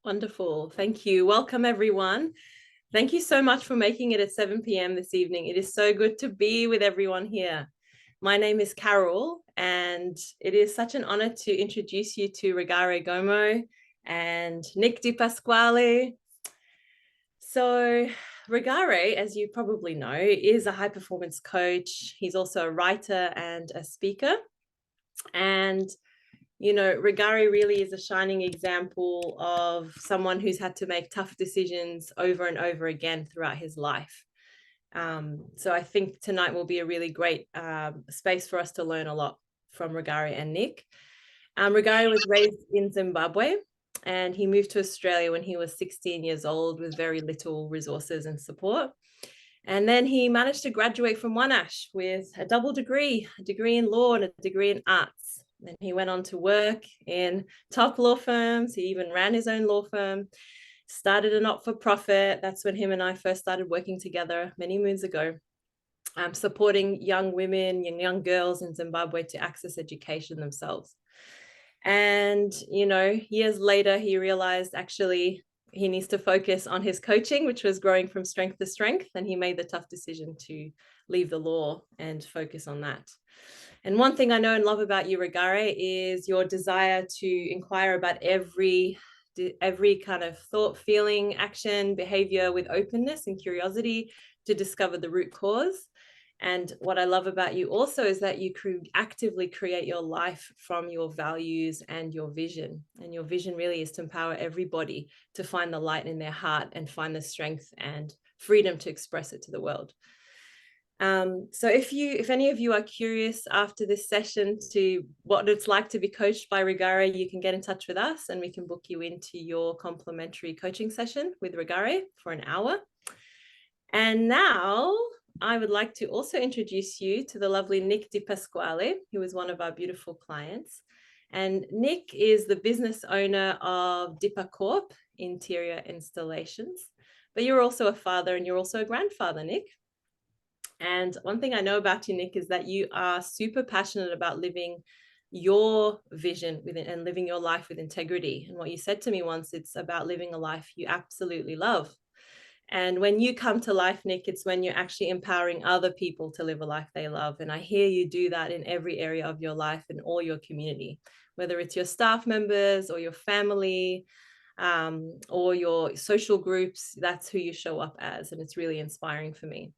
Wonderful. Thank you. Welcome, everyone. Thank you so much for making it at 7 p.m. this evening. It is so good to be with everyone here. My name is Carol, and it is such an honor to introduce you to Rugare Gomo and Nick Di Pasquale. So Rugare, as you probably know, is a high-performance coach. He's also a writer and a speaker. And Rugare really is a shining example of someone who's had to make tough decisions over and over again throughout his life. So I think tonight will be a really great space for us to learn a lot from Rugare and Nick. Rugare was raised in Zimbabwe, and he moved to Australia when he was 16 years old with very little resources and support. And then he managed to graduate from Monash with a double degree, a degree in law and a degree in arts. Then he went on to work in top law firms. He even ran his own law firm, started a not-for-profit. That's when him and I first started working together many moons ago, supporting young women and young girls in Zimbabwe to access education themselves. And, years later, he realized actually he needs to focus on his coaching, which was growing from strength to strength. And he made the tough decision to leave the law and focus on that. And one thing I know and love about you, Rugare, is your desire to inquire about every kind of thought, feeling, action, behavior with openness and curiosity to discover the root cause. And what I love about you also is that you actively create your life from your values and your vision. And your vision really is to empower everybody to find the light in their heart and find the strength and freedom to express it to the world. So if any of you are curious after this session to what it's like to be coached by Rugare, you can get in touch with us and we can book you into your complimentary coaching session with Rugare for an hour. And now I would like to also introduce you to the lovely Nick Di Pasquale, who is one of our beautiful clients. And Nick is the business owner of Dippa Corp, Interior Installations. But you're also a father and you're also a grandfather, Nick. And one thing I know about you, Nick, is that you are super passionate about living your vision and living your life with integrity. And what you said to me once, it's about living a life you absolutely love. And when you come to life, Nick, it's when you're actually empowering other people to live a life they love. And I hear you do that in every area of your life and all your community, whether it's your staff members or your family or your social groups. That's who you show up as. And it's really inspiring for me.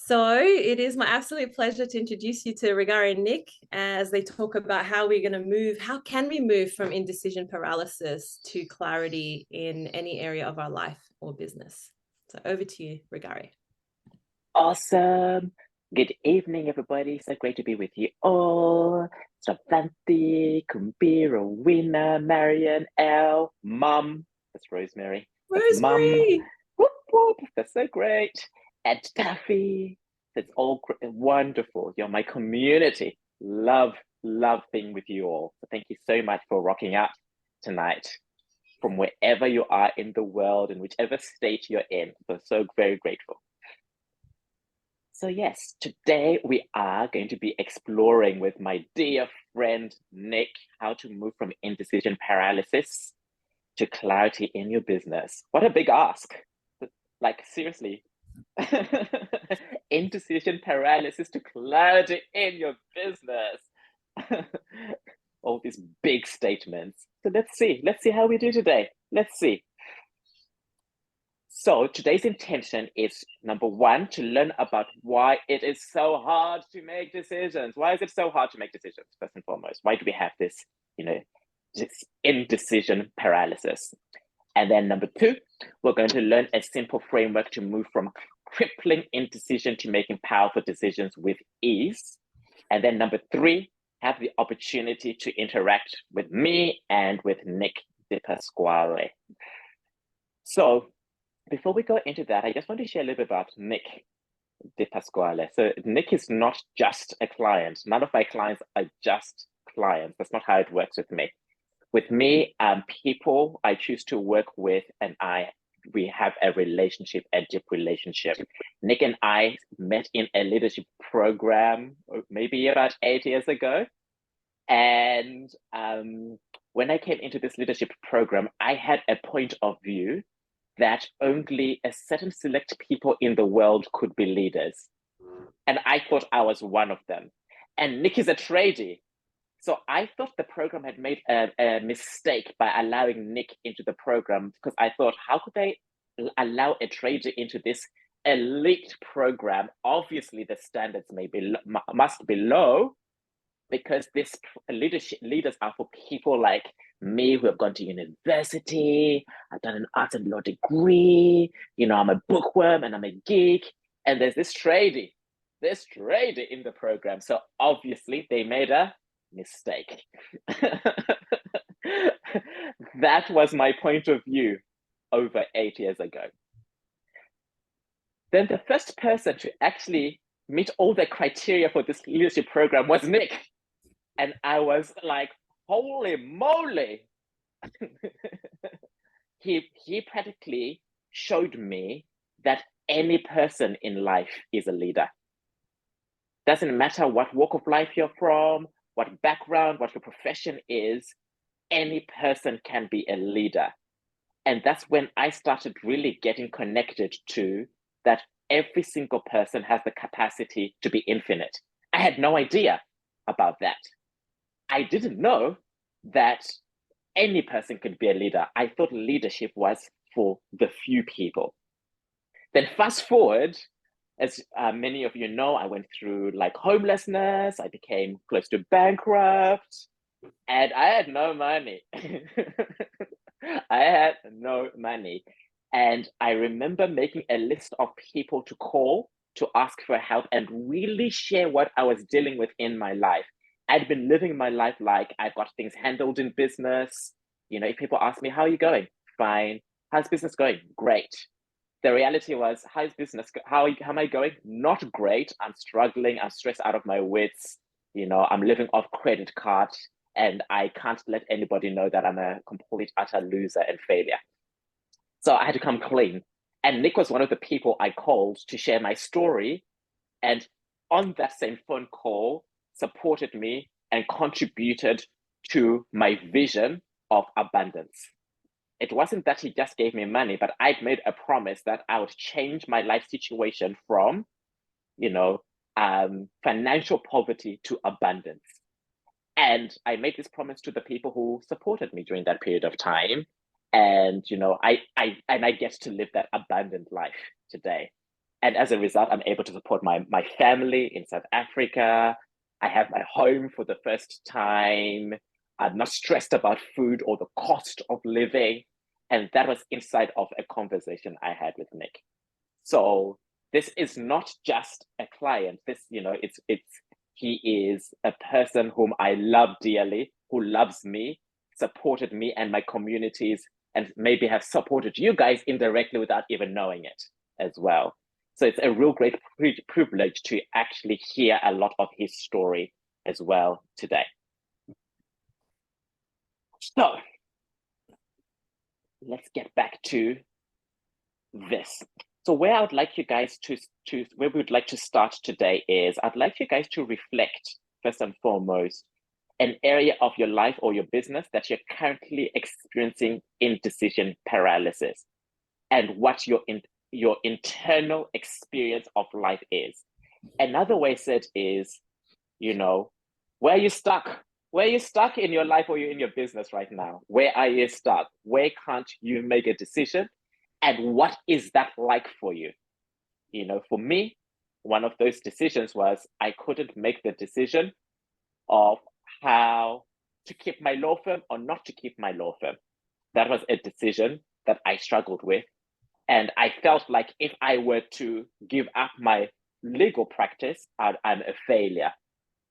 So it is my absolute pleasure to introduce you to Rugare and Nick as they talk about how we're going to move, how can we move from indecision paralysis to clarity in any area of our life or business. So over to you, Rugare. Awesome. Good evening, everybody. So great to be with you all. Stravanti, Kumbiro, Wina, Marian, Elle, Mum. That's Rosemary. Rosemary. Mum. Whoop, whoop. That's so great. And Taffy. That's all wonderful. You're my community. Love being with you all. So thank you so much for rocking out tonight from wherever you are in the world and whichever state you're in. So very grateful. So yes, today we are going to be exploring with my dear friend Nick how to move from indecision paralysis to clarity in your business. What a big ask. Like seriously. Indecision paralysis to clarity in your business. All these big statements. So let's see how we do today. Let's see. So today's intention is number one, to learn about why it is so hard to make decisions. Why is it so hard to make decisions, first and foremost? Why do we have this, this indecision paralysis? And then number two, we're going to learn a simple framework to move from crippling indecision to making powerful decisions with ease. And then number three, have the opportunity to interact with me and with Nick Di Pasquale. So before we go into that, I just want to share a little bit about Nick Di Pasquale. So Nick is not just a client. None of my clients are just clients. That's not how it works with me. With me, people I choose to work with and we have a relationship, a deep relationship. Nick and I met in a leadership program maybe about 8 years ago. And when I came into this leadership program, I had a point of view that only a certain select people in the world could be leaders. And I thought I was one of them. And Nick is a tradie. So I thought the program had made a mistake by allowing Nick into the program, because I thought, how could they allow a tradie into this elite program? Obviously, the standards must be low, because this leaders are for people like me who have gone to university. I've done an art and law degree. I'm a bookworm and I'm a geek. And there's this tradie in the program. So obviously they made a mistake. That was my point of view over 8 years ago. Then the first person to actually meet all the criteria for this leadership program was Nick. And I was like, holy moly. He practically showed me that any person in life is a leader. Doesn't matter what walk of life you're from, what background, what your profession is, any person can be a leader. And that's when I started really getting connected to that every single person has the capacity to be infinite. I had no idea about that. I didn't know that any person could be a leader. I thought leadership was for the few people. Then fast forward, as many of you know, I went through like homelessness. I became close to bankrupt, and I had no money. I had no money. And I remember making a list of people to call to ask for help and really share what I was dealing with in my life. I'd been living my life like I've got things handled in business. If people ask me, how are you going? Fine. How's business going? Great. The reality was, how's business? How am I going? Not great. I'm struggling. I'm stressed out of my wits. I'm living off credit card, and I can't let anybody know that I'm a complete, utter loser and failure. So I had to come clean. And Nick was one of the people I called to share my story. And on that same phone call, supported me and contributed to my vision of abundance. It wasn't that he just gave me money, but I'd made a promise that I would change my life situation from, financial poverty to abundance. And I made this promise to the people who supported me during that period of time. And, I get to live that abundant life today. And as a result, I'm able to support my family in South Africa. I have my home for the first time. I'm not stressed about food or the cost of living. And that was inside of a conversation I had with Nick. So this is not just a client. He is a person whom I love dearly, who loves me, supported me and my communities, and maybe have supported you guys indirectly without even knowing it as well. So it's a real great privilege to actually hear a lot of his story as well today. So let's get back to this. So where I would like you guys where we would like to start today is, I'd like you guys to reflect, first and foremost, an area of your life or your business that you're currently experiencing indecision paralysis, and what your internal experience of life is. Another way said is, where are you stuck? Where are you stuck in your life or you're in your business right now? Where are you stuck? Where can't you make a decision? And what is that like for you? For me, one of those decisions was I couldn't make the decision of how to keep my law firm or not to keep my law firm. That was a decision that I struggled with. And I felt like if I were to give up my legal practice, I'm a failure,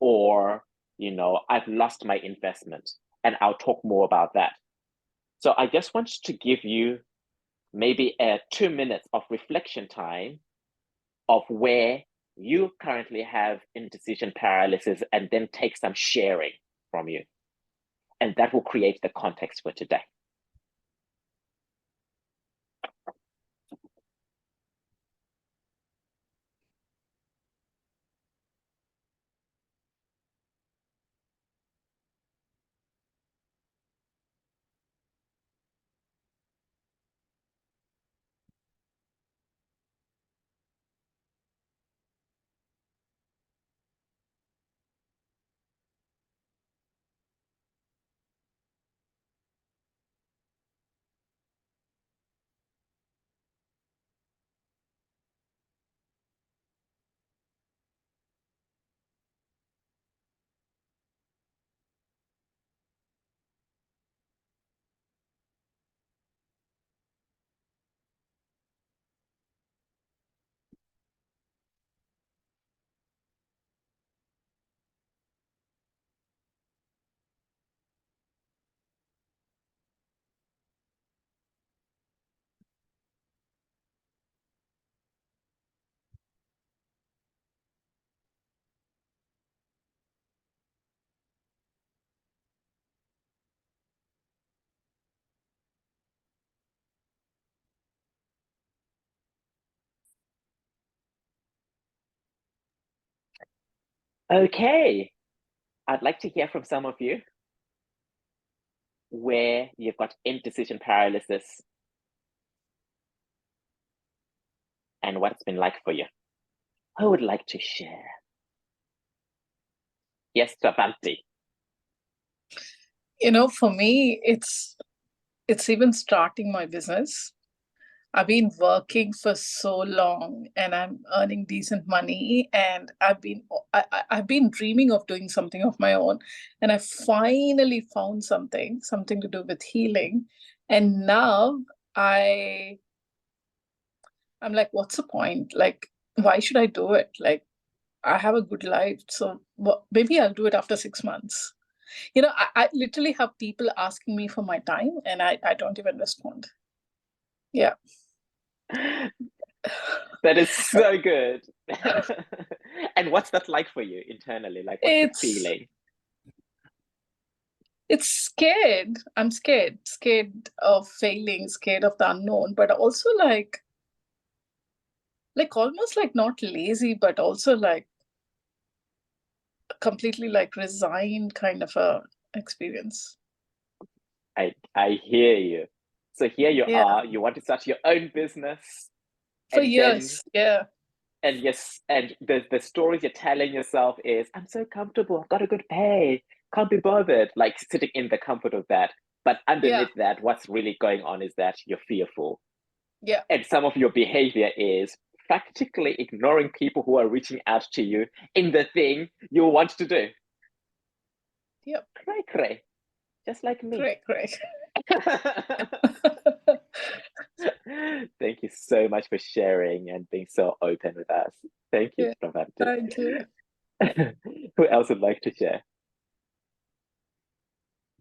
or, I've lost my investment. And I'll talk more about that. So I just want to give you maybe 2 minutes of reflection time of where you currently have indecision paralysis, and then take some sharing from you. And that will create the context for today. Okay, I'd like to hear from some of you where you've got indecision paralysis and what it's been like for you. Who would like to share? Yes, Travanti. For me, it's even starting my business. I've been working for so long and I'm earning decent money, and I've been dreaming of doing something of my own, and I finally found something to do with healing. And now I'm like, what's the point? Like, why should I do it? Like, I have a good life, so maybe I'll do it after 6 months. I literally have people asking me for my time, and I don't even respond. Yeah. That is so good. And what's that like for you internally? Like, what's the feeling? It's scared. I'm scared of failing, scared of the unknown, but also like almost like not lazy, but also like completely like resigned kind of a experience. I hear you. So here you Yeah. are, you want to start your own business. For years, yeah. And yes, and the stories you're telling yourself is, I'm so comfortable, I've got a good pay, can't be bothered, like sitting in the comfort of that. But underneath that, what's really going on is that you're fearful. Yeah. And some of your behavior is practically ignoring people who are reaching out to you in the thing you want to do. Yep. Cray. Just like me. Cray. Thank you so much for sharing and being so open with us. Thank you, Pravanti. Thank you. Who else would like to share?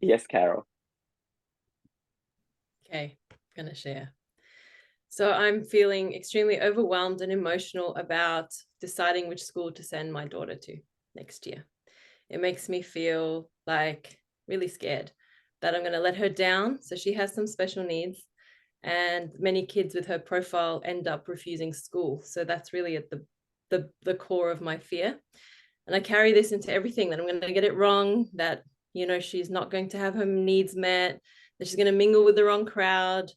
Yes, Carol. Okay, I'm gonna share. So I'm feeling extremely overwhelmed and emotional about deciding which school to send my daughter to next year. It makes me feel like really scared that I'm going to let her down. So she has some special needs, and many kids with her profile end up refusing school. So that's really at the core of my fear. And I carry this into everything, that I'm going to get it wrong, that, she's not going to have her needs met, that she's going to mingle with the wrong crowd,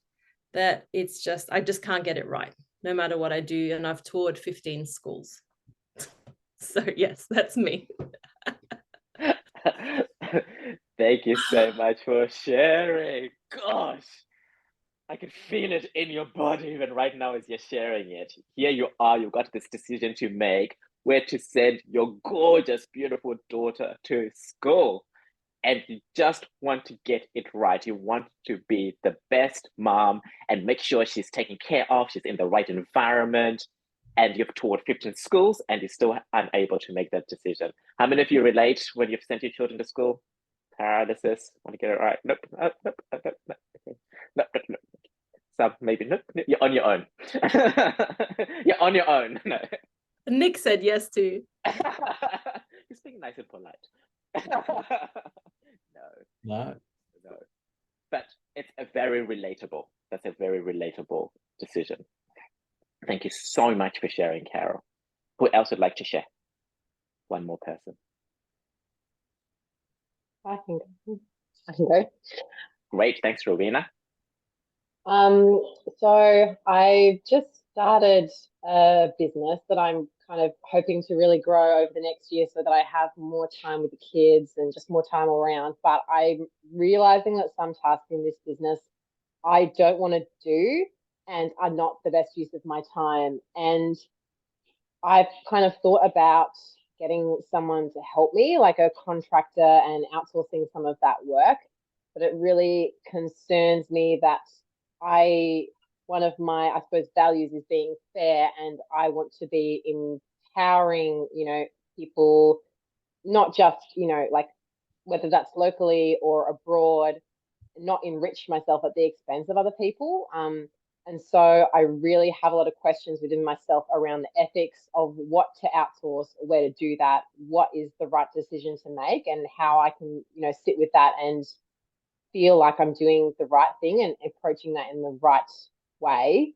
that I just can't get it right, no matter what I do. And I've toured 15 schools. So yes, that's me. Thank you so much for sharing. Gosh, I can feel it in your body even right now as you're sharing it. Here you are, you've got this decision to make, where to send your gorgeous, beautiful daughter to school. And you just want to get it right. You want to be the best mom and make sure she's taken care of, she's in the right environment. And you've toured 15 schools and you're still unable to make that decision. How many of you relate when you've sent your children to school? Paralysis, want to get it right? Nope. Nope. Some maybe nope. You're on your own. You're on your own. No. Nick said yes too. He's being nice and polite. No. But it's a very relatable. That's a very relatable decision. Thank you so much for sharing, Carol. Who else would like to share? One more person. I can go. Great, thanks, Rowena. So I just started a business that I'm kind of hoping to really grow over the next year so that I have more time with the kids and just more time around. But I'm realizing that some tasks in this business I don't want to do and are not the best use of my time. And I've kind of thought about getting someone to help me, like a contractor, and outsourcing some of that work. But it really concerns me that one of my, I suppose, values is being fair, and I want to be empowering, people, not just, like whether that's locally or abroad, not enrich myself at the expense of other people. And so I really have a lot of questions within myself around the ethics of what to outsource, where to do that, what is the right decision to make, and how I can, sit with that and feel like I'm doing the right thing and approaching that in the right way.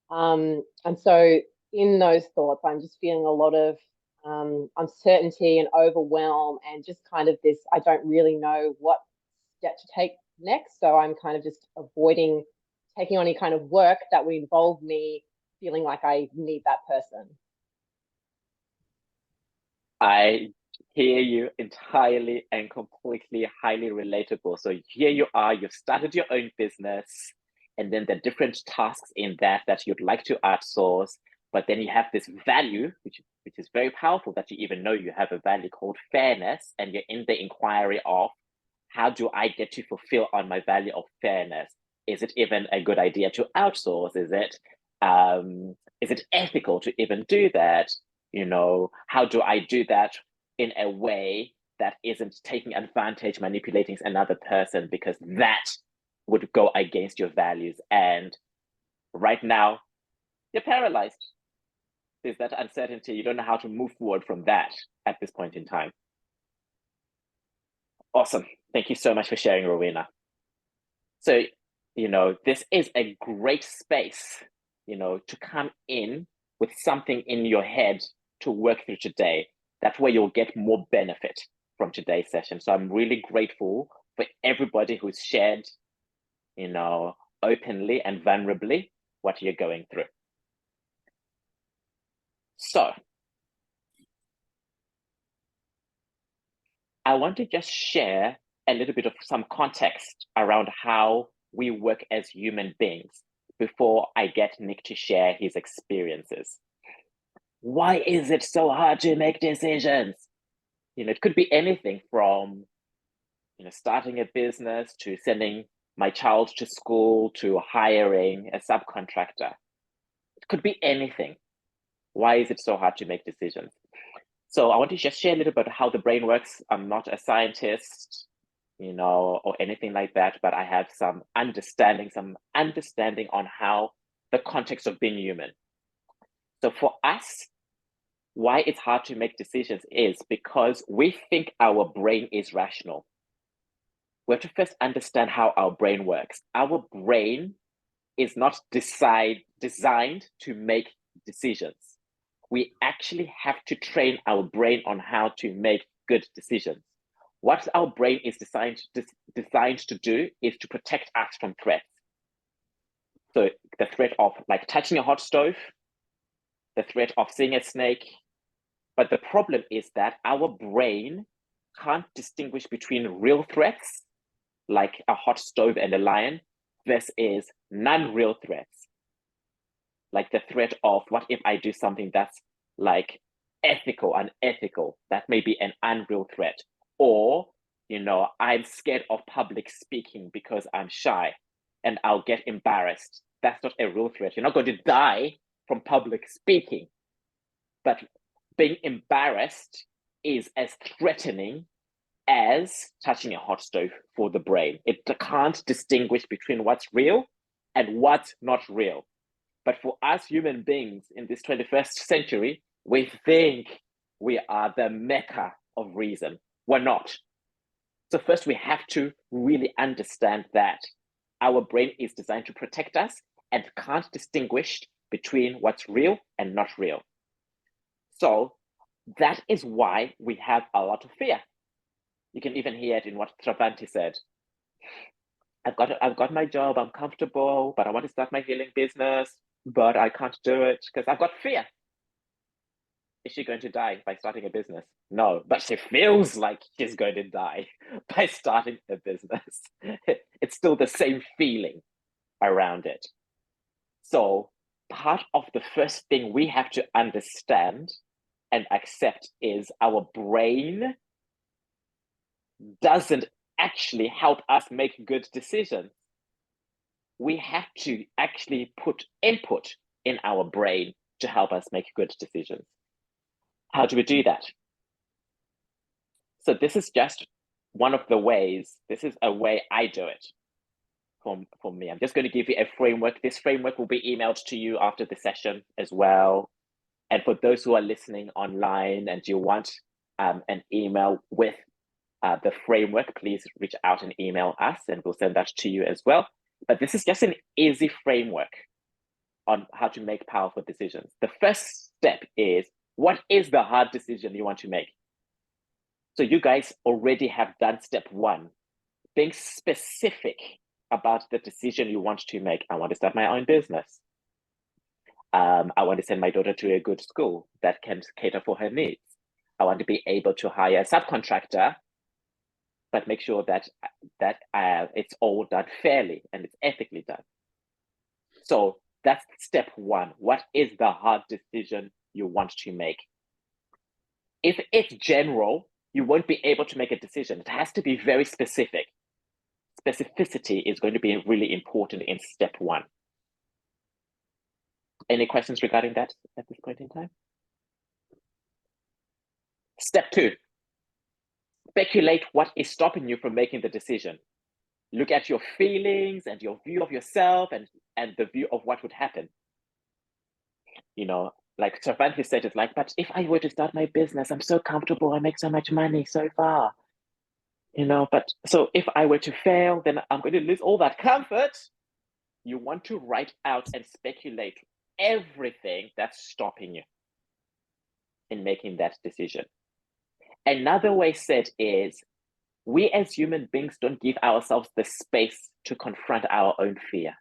And so in those thoughts, I'm just feeling a lot of uncertainty and overwhelm, and just kind of this, I don't really know what step to take next. So I'm kind of just avoiding taking on any kind of work that would involve me feeling like I need that person. I hear you entirely and completely, highly relatable. So here you are, you've started your own business, and then the different tasks in that you'd like to outsource, but then you have this value, which is very powerful, that you even know you have a value called fairness, and you're in the inquiry of, how do I get to fulfill on my value of fairness? Is it even a good idea to outsource? Is it ethical to even do that? You know, how do I do that in a way that isn't taking advantage, manipulating another person, because that would go against your values? And right now, you're paralyzed. There's that uncertainty. You don't know how to move forward from that at this point in time. Awesome. Thank you so much for sharing, Rowena. So, you know, this is a great space, you know, to come in with something in your head to work through today. That's where you'll get more benefit from today's session. So I'm really grateful for everybody who's shared, you know, openly and vulnerably what you're going through. So I want to just share a little bit of some context around how we work as human beings before I get Nick to share his experiences. Why is it so hard to make decisions? You know, it could be anything from, you know, starting a business to sending my child to school to hiring a subcontractor. It could be anything. Why is it so hard to make decisions? So I want to just share a little bit how the brain works. I'm not a scientist, you know, or anything like that, but I have some understanding on how the context of being human. So for us, why it's hard to make decisions is because we think our brain is rational. We have to first understand how our brain works. Our brain is not designed to make decisions. We actually have to train our brain on how to make good decisions. What our brain is designed to do is to protect us from threats. So the threat of like touching a hot stove, the threat of seeing a snake. But the problem is that our brain can't distinguish between real threats, like a hot stove and a lion, versus non-real threats. Like the threat of, what if I do something that's like ethical, unethical? That may be an unreal threat. Or, you know, I'm scared of public speaking because I'm shy and I'll get embarrassed. That's not a real threat. You're not going to die from public speaking. But being embarrassed is as threatening as touching a hot stove for the brain. It can't distinguish between what's real and what's not real. But for us human beings in this 21st century, we think we are the mecca of reason. We're not. So first we have to really understand that our brain is designed to protect us and can't distinguish between what's real and not real. So that is why we have a lot of fear. You can even hear it in what Travanti said. I've got my job, I'm comfortable, but I want to start my healing business, but I can't do it because I've got fear. Is she going to die by starting a business? No, but she feels like she's going to die by starting a business. It's still the same feeling around it. So part of the first thing we have to understand and accept is our brain doesn't actually help us make good decisions. We have to actually put input in our brain to help us make good decisions. How do we do that? So this is just one of the ways. This is a way I do it for me. I'm just going to give you a framework. This framework will be emailed to you after the session as well. And for those who are listening online and you want an email with the framework, please reach out and email us and we'll send that to you as well. But this is just an easy framework on how to make powerful decisions. The first step is What is the hard decision you want to make? So you guys already have done step one, being specific about the decision you want to make. I want to start my own business. I want to send my daughter to a good school that can cater for her needs. I want to be able to hire a subcontractor, but make sure that it's all done fairly and it's ethically done. So that's step one. What is the hard decision you want to make? If it's general, you won't be able to make a decision. It has to be very specific. Specificity is going to be really important in step one. Any questions regarding that at this point in time? Step two, speculate what is stopping you from making the decision. Look at your feelings and your view of yourself and the view of what would happen. You know, like Savantha said, it's like, but if I were to start my business, I'm so comfortable, I make so much money so far. You know, but so if I were to fail, then I'm going to lose all that comfort. You want to write out and speculate everything that's stopping you in making that decision. Another way said is, we as human beings don't give ourselves the space to confront our own fear.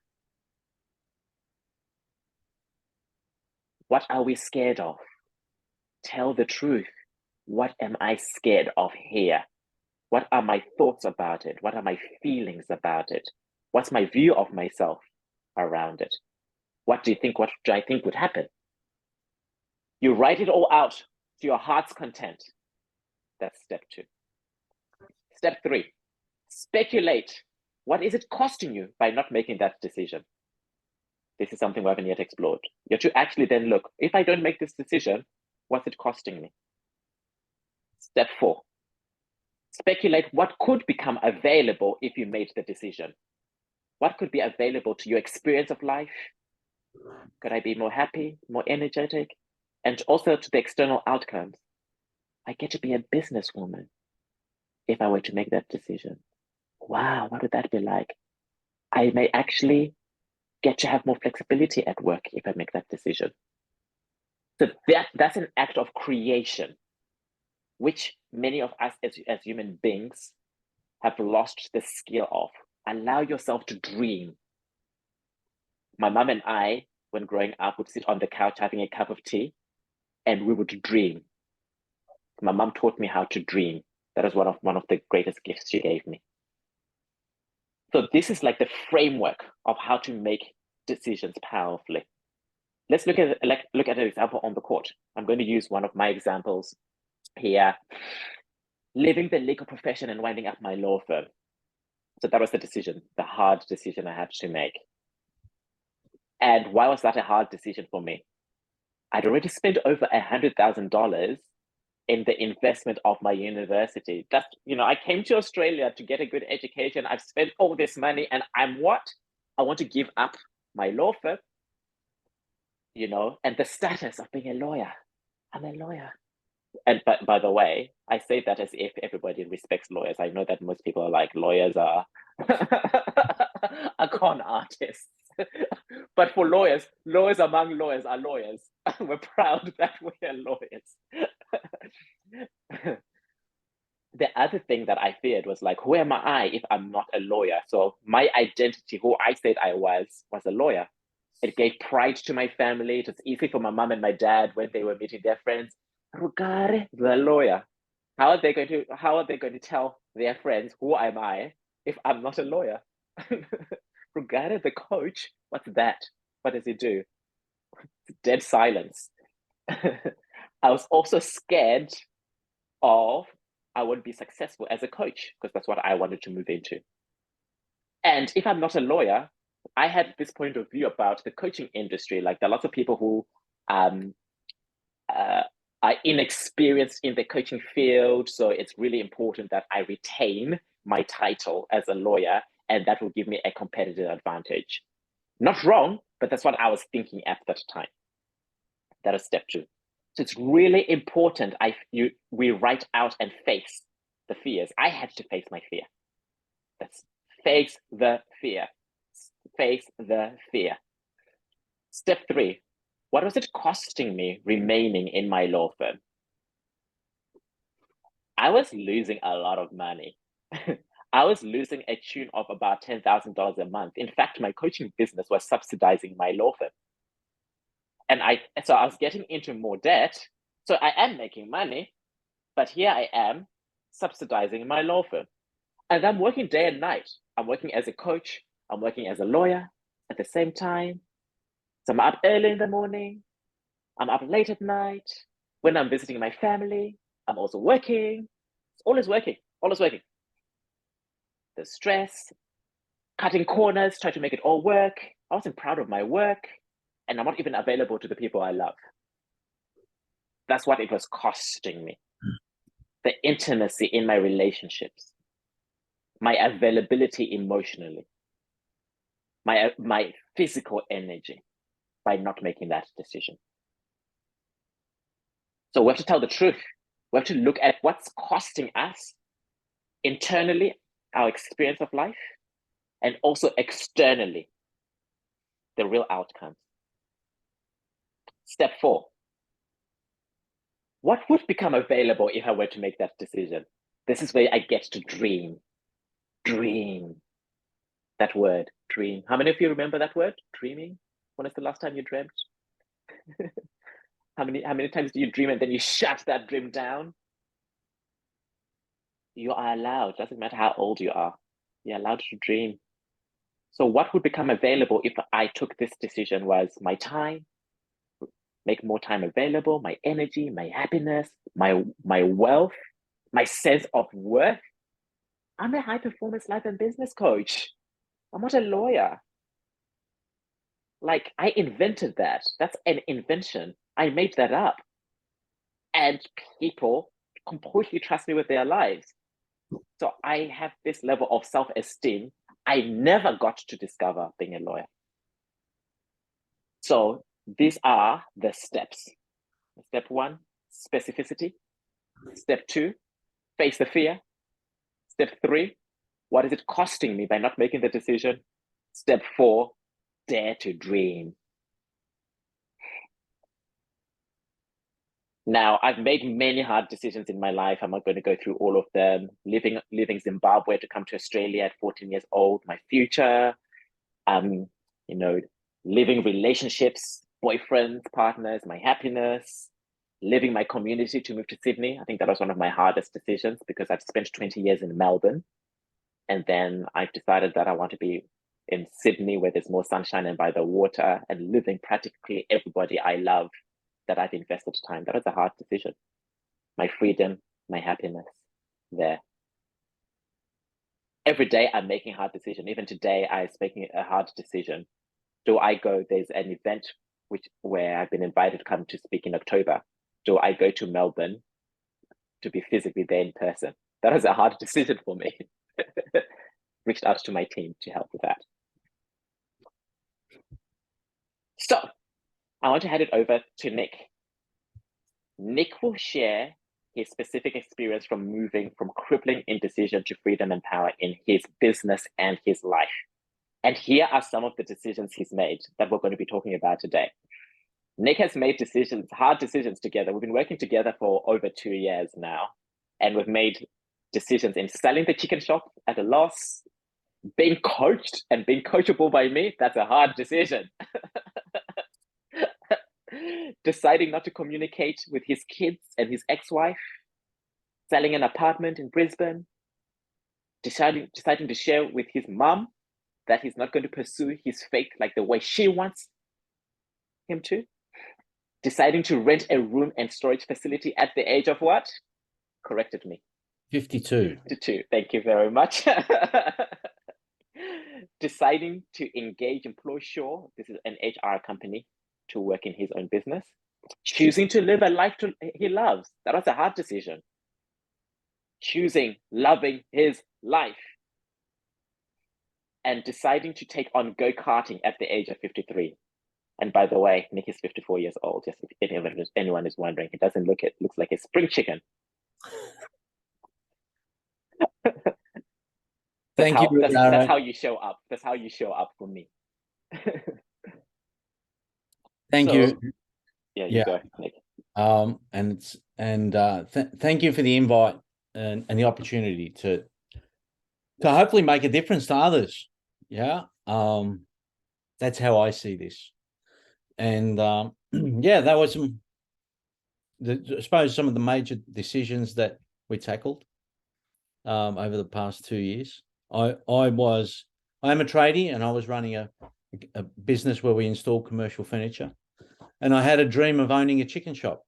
What are we scared of? Tell the truth. What am I scared of here? What are my thoughts about it? What are my feelings about it? What's my view of myself around it? What do I think would happen? You write it all out to your heart's content. That's step two. Step three, speculate. What is it costing you by not making that decision? This is something we haven't yet explored. You have to actually then look, if I don't make this decision, what's it costing me? Step four, speculate what could become available if you made the decision. What could be available to your experience of life? Could I be more happy, more energetic? And also to the external outcomes. I get to be a businesswoman if I were to make that decision. Wow, what would that be like? I may actually get to have more flexibility at work if I make that decision. So that's an act of creation, which many of us as human beings have lost the skill of. Allow yourself to dream. My mom and I, when growing up, would sit on the couch having a cup of tea and we would dream. My mom taught me how to dream. That is one of the greatest gifts she gave me. So this is like the framework of how to make decisions powerfully. Let's look at an example on the court. I'm going to use one of my examples here. Leaving the legal profession and winding up my law firm. So that was the decision, the hard decision I had to make. And why was that a hard decision for me? I'd already spent over $100,000 in the investment of my university. That's, I came to Australia to get a good education. I've spent all this money and I'm what? I want to give up my law firm, and the status of being a lawyer. I'm a lawyer. And but by the way, I say that as if everybody respects lawyers. I know that most people are like, lawyers are con artists. But for lawyers among lawyers are lawyers. We're proud that we are lawyers. The other thing that I feared was like, who am I if I'm not a lawyer? So my identity, who I said I was a lawyer. It gave pride to my family. It was easy for my mom and my dad when they were meeting their friends. Rugare, the lawyer. How are they going to tell their friends who am I if I'm not a lawyer? Rugare, the coach, what's that? What does he do? Dead silence. I was also scared of I wouldn't be successful as a coach because that's what I wanted to move into. And if I'm not a lawyer, I had this point of view about the coaching industry. Like there are lots of people who are inexperienced in the coaching field. So it's really important that I retain my title as a lawyer, and that will give me a competitive advantage. Not wrong, but that's what I was thinking at that time. That is step two. So it's really important we write out and face the fears. I had to face my fear. That's face the fear. Face the fear. Step three, What was it costing me remaining in my law firm? I was losing a lot of money. I was losing a tune of about $10,000 a month. In fact, my coaching business was subsidizing my law firm. And so I was getting into more debt. So I am making money, but here I am subsidizing my law firm. And I'm working day and night. I'm working as a coach. I'm working as a lawyer at the same time. So I'm up early in the morning. I'm up late at night. When I'm visiting my family, I'm also working. It's always working, always working. The stress, cutting corners, trying to make it all work. I wasn't proud of my work, and I'm not even available to the people I love. That's what it was costing me. The intimacy in my relationships, my availability emotionally, my physical energy by not making that decision. So we have to tell the truth. We have to look at what's costing us internally, our experience of life, and also externally, the real outcomes. Step 4. What would become available if I were to make that decision? This is where I get to dream. Dream. That word, dream. How many of you remember that word, dreaming? When is the last time you dreamt? How many times do you dream and then you shut that dream down? You are allowed, doesn't matter how old you are, you're allowed to dream. So what would become available if I took this decision was my time, make more time available, my energy, my happiness, my wealth, my sense of worth. I'm a high performance life and business coach. I'm not a lawyer. Like, I invented that. That's an invention. I made that up. And people completely trust me with their lives. So I have this level of self-esteem I never got to discover being a lawyer. So these are the steps. Step 1, specificity. Step 2, face the fear. Step 3, what is it costing me by not making the decision? Step 4, dare to dream. Now, I've made many hard decisions in my life. I'm not going to go through all of them. Leaving Zimbabwe to come to Australia at 14 years old, my future, living relationships, boyfriends, partners, my happiness, leaving my community to move to Sydney. I think that was one of my hardest decisions because I've spent 20 years in Melbourne. And then I've decided that I want to be in Sydney where there's more sunshine and by the water and living practically everybody I love that I've invested time. That was a hard decision. My freedom, my happiness there. Every day I'm making hard decisions. Even today, I was making a hard decision. Do I go? There's an event where I've been invited to come to speak in October. Do I go to Melbourne to be physically there in person? That was a hard decision for me. Reached out to my team to help with that. So I want to hand it over to Nick. Nick will share his specific experience from moving from crippling indecision to freedom and power in his business and his life. And here are some of the decisions he's made that we're going to be talking about today. Nick has made decisions, hard decisions together. We've been working together for over 2 years now, and we've made decisions in selling the chicken shop at a loss, being coached and being coachable by me. That's a hard decision. Deciding not to communicate with his kids and his ex-wife, selling an apartment in Brisbane, deciding to share with his mom that he's not going to pursue his faith like the way she wants him to, deciding to rent a room and storage facility at the age of what? Corrected me. 52. 52. Thank you very much. Deciding to employ Shaw, this is an HR company, to work in his own business. Choosing to live a life he loves. That was a hard decision. Choosing loving his life. And deciding to take on go-karting at the age of 53. And by the way, Nick is 54 years old, just if anyone is wondering. He doesn't looks like a spring chicken. Thank you. That's how you show up. That's how you show up for me. Thank you. you go, Nick. Thank you for the invite and the opportunity to hopefully make a difference to others. Yeah. That's how I see this. And yeah, that was I suppose some of the major decisions that we tackled over the past 2 years. I am a tradie, and I was running a business where we install commercial furniture, and I had a dream of owning a chicken shop,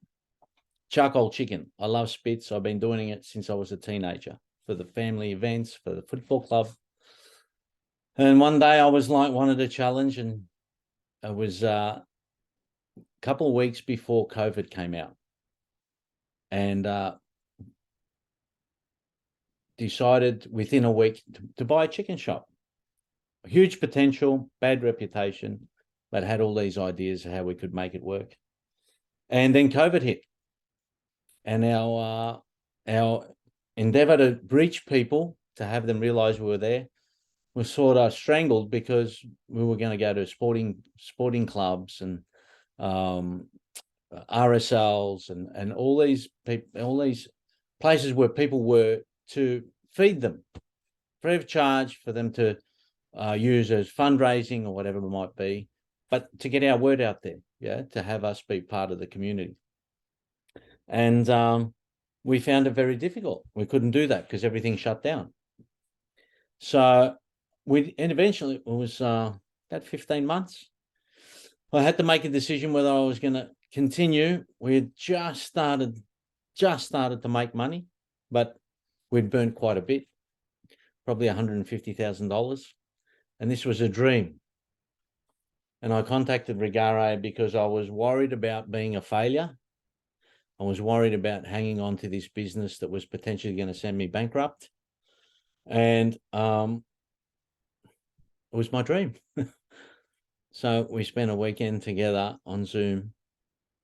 charcoal chicken. I love spits. I've been doing it since I was a teenager for the family events, for the football club. And one day I was like, wanted a challenge, and it was a couple of weeks before COVID came out, and decided within a week to buy a chicken shop. Huge potential, bad reputation, but had all these ideas of how we could make it work. And then COVID hit, and our endeavor to reach people, to have them realize we were there, was sort of strangled, because we were going to go to sporting clubs and RSLs and all these places where people were to feed them free of charge for them to use as fundraising or whatever it might be, but to get our word out there, yeah, to have us be part of the community. And we found it very difficult. We couldn't do that because everything shut down. So and eventually it was about 15 months. I had to make a decision whether I was going to continue. We had just started to make money, but we'd burnt quite a bit, probably $150,000. And this was a dream. And I contacted Rugare because I was worried about being a failure. I was worried about hanging on to this business that was potentially going to send me bankrupt. And it was my dream. So we spent a weekend together on Zoom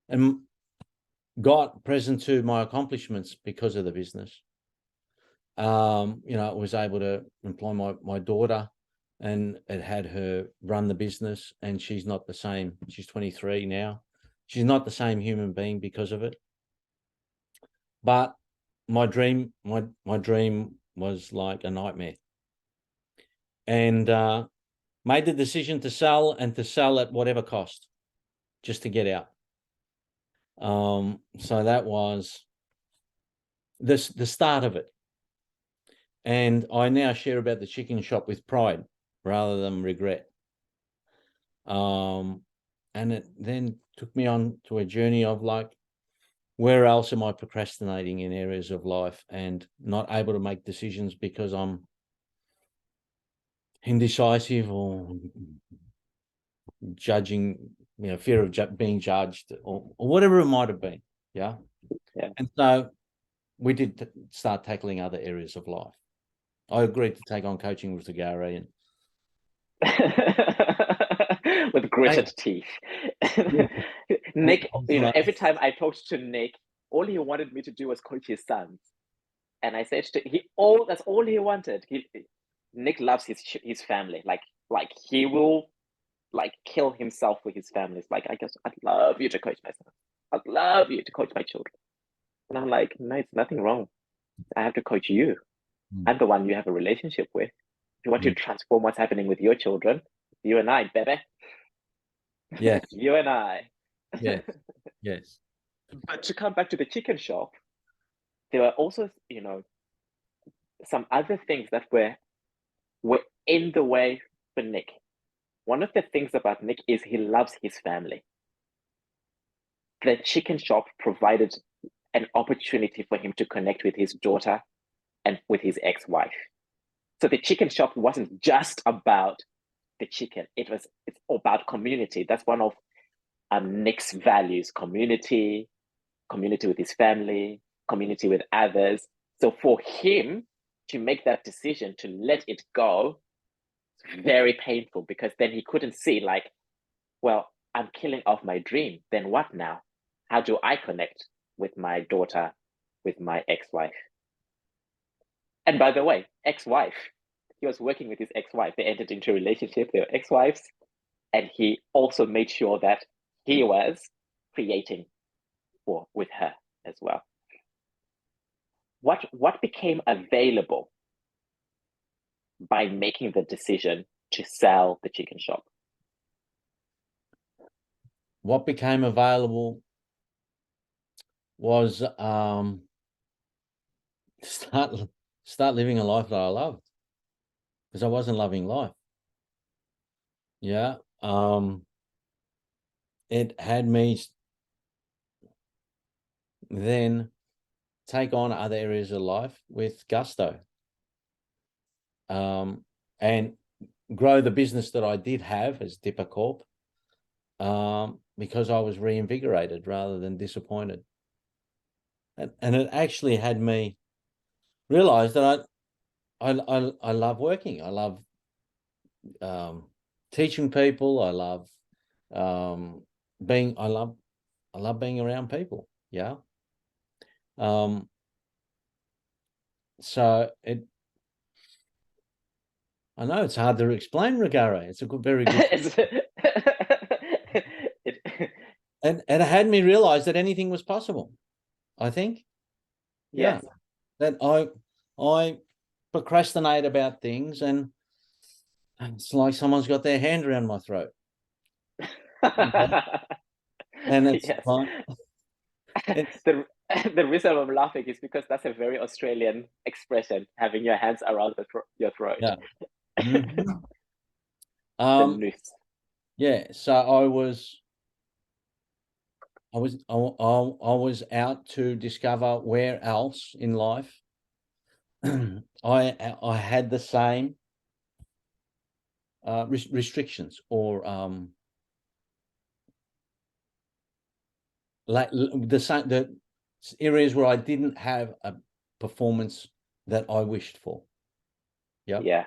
and got present to my accomplishments because of the business. I was able to employ my daughter, and it had her run the business, and she's not the same. She's 23 now. She's not the same human being because of it. But my dream was like a nightmare. And made the decision to sell, and to sell at whatever cost, just to get out. So that was the start of it. And I now share about the chicken shop with pride rather than regret. And it then took me on to a journey of like, where else am I procrastinating in areas of life and not able to make decisions because I'm indecisive or judging, fear of being judged or whatever it might have been. Yeah. And so we did start tackling other areas of life. I agreed to take on coaching with Rugare and with gritted teeth. Nick, every time I talked to Nick, all he wanted me to do was coach his sons. And I said that's all he wanted. Nick loves his family. Like he will kill himself for his family. It's like, I guess I'd love you to coach my son. I'd love you to coach my children. And I'm like, no, it's nothing wrong. I have to coach you. I'm the one you have a relationship with. If you want to transform what's happening with your children, you and I, baby. Yes. You and I. Yes. Yes. But to come back to the chicken shop, there were also, some other things that were in the way for Nick. One of the things about Nick is he loves his family. The chicken shop provided an opportunity for him to connect with his daughter and with his ex-wife. So the chicken shop wasn't just about the chicken. It's about community. That's one of Nick's values: community with his family, community with others. So for him to make that decision to let it go, it's very painful, because then he couldn't see, like, well, I'm killing off my dream. Then what now? How do I connect with my daughter, with my ex-wife? And by the way, ex-wife, he was working with his ex-wife. They entered into a relationship. They were ex-wives. And he also made sure that he was creating with her as well. What became available by making the decision to sell the chicken shop? What became available was start living a life that I loved, because I wasn't loving life. Yeah. It had me then take on other areas of life with gusto, and grow the business that I did have as Dippa Corp, because I was reinvigorated rather than disappointed. And it actually had me realize that I love working. I love teaching people. I love I love being around people. Yeah. So I know it's hard to explain, Rugare. It's a very good. And it had me realize that anything was possible, I think. Yeah. Yes. That I procrastinate about things, and it's like someone's got their hand around my throat. And it's yes. fine. The reason I'm laughing is because that's a very Australian expression, having your hands around your throat. Yeah. Mm-hmm. The noose. Yeah. So I was out to discover where else in life I had the same restrictions, or like the areas where I didn't have a performance that I wished for. Yep. Yeah.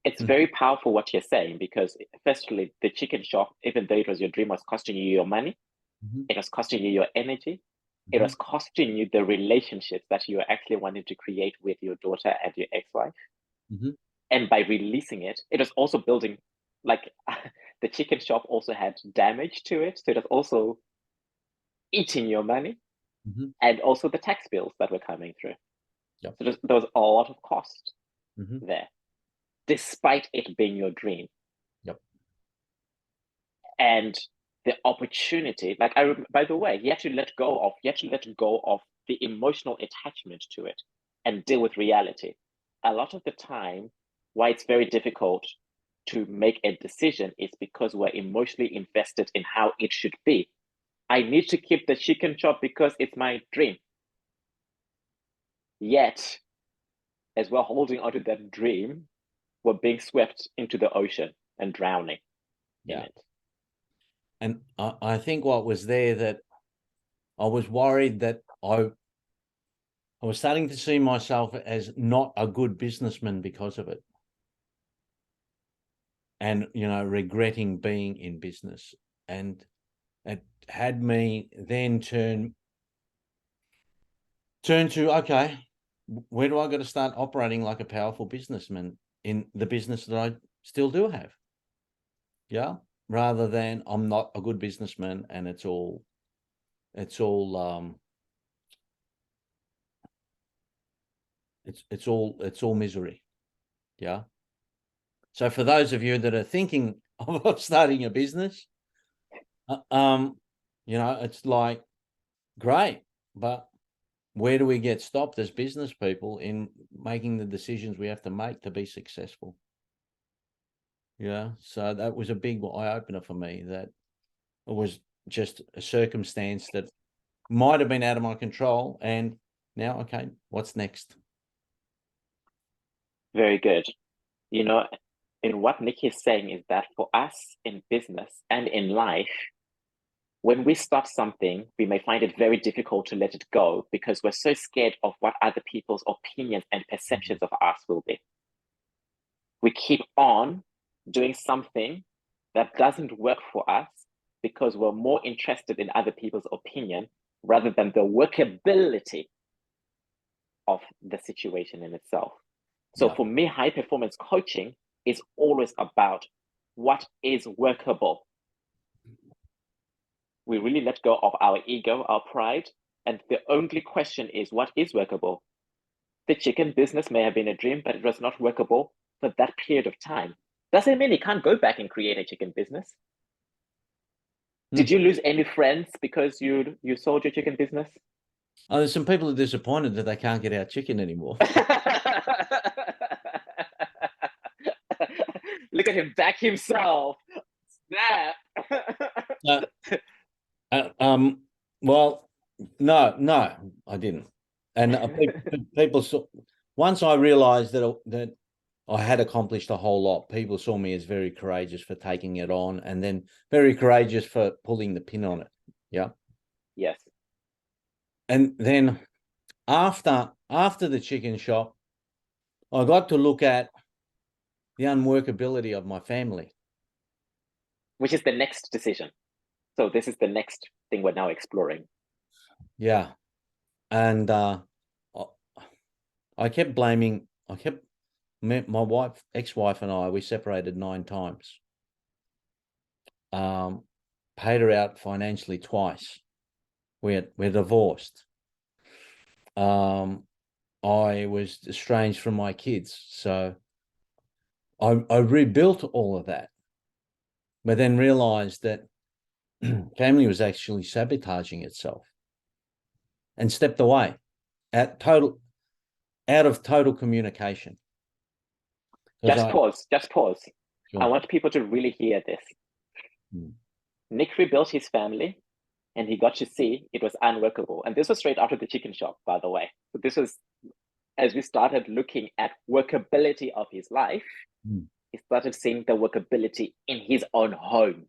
It's very powerful what you're saying, because firstly, the chicken shop, even though it was your dream, was costing you your money. It was costing you your energy. It was costing you the relationships that you were actually wanting to create with your daughter and your ex-wife. And by releasing it, it was also building, like the chicken shop also had damage to it. So it was also eating your money, and also the tax bills that were coming through. Yep. So there was a lot of cost there, despite it being your dream. Yep. And the opportunity, like by the way, you have to let go of the emotional attachment to it and deal with reality. A lot of the time, why it's very difficult to make a decision is because we're emotionally invested in how it should be. I need to keep the chicken shop because it's my dream. Yet, as we're holding onto that dream, we're being swept into the ocean and drowning in it. And I think what was there, that I was worried that I was starting to see myself as not a good businessman because of it. And, regretting being in business. And it had me then turn to, okay, where do I got to start operating like a powerful businessman in the business that I still do have? Yeah. Rather than I'm not a good businessman and it's all misery. Yeah. So for those of you that are thinking of starting a business, it's like, great, but where do we get stopped as business people in making the decisions we have to make to be successful? Yeah. So that was a big eye opener for me, that it was just a circumstance that might have been out of my control. And now, okay, what's next? Very good. And what Nick is saying is that for us in business and in life, when we start something, we may find it very difficult to let it go because we're so scared of what other people's opinions and perceptions of us will be. We keep on doing something that doesn't work for us because we're more interested in other people's opinion rather than the workability of the situation in itself. So for me, high performance coaching is always about what is workable. we really let go of our ego, our pride, and the only question is, what is workable? The chicken business may have been a dream, but it was not workable for that period of time. Doesn't mean you can't go back and create a chicken business. Did you lose any friends because you sold your chicken business? Oh, there's some people are disappointed that they can't get our chicken anymore. Look at him back himself. Snap. Well, no, I didn't. And people saw, once I realized that I had accomplished a whole lot, people saw me as very courageous for taking it on, and then very courageous for pulling the pin on it. Yeah. Yes. And then after the chicken shop, I got to look at the unworkability of my family. Which is the next decision. So this is the next thing we're now exploring. Yeah. And I kept blaming, my wife, ex-wife and I, we separated 9 times. Paid her out financially twice. We're divorced. I was estranged from my kids. So I rebuilt all of that, but then realized that family was actually sabotaging itself and stepped away out of total communication. Just pause. Sure. I want people to really hear this. Nick rebuilt his family, and he got to see it was unworkable. And this was straight after the chicken shop, by the way. So this was, as we started looking at workability of his life, he started seeing the workability in his own home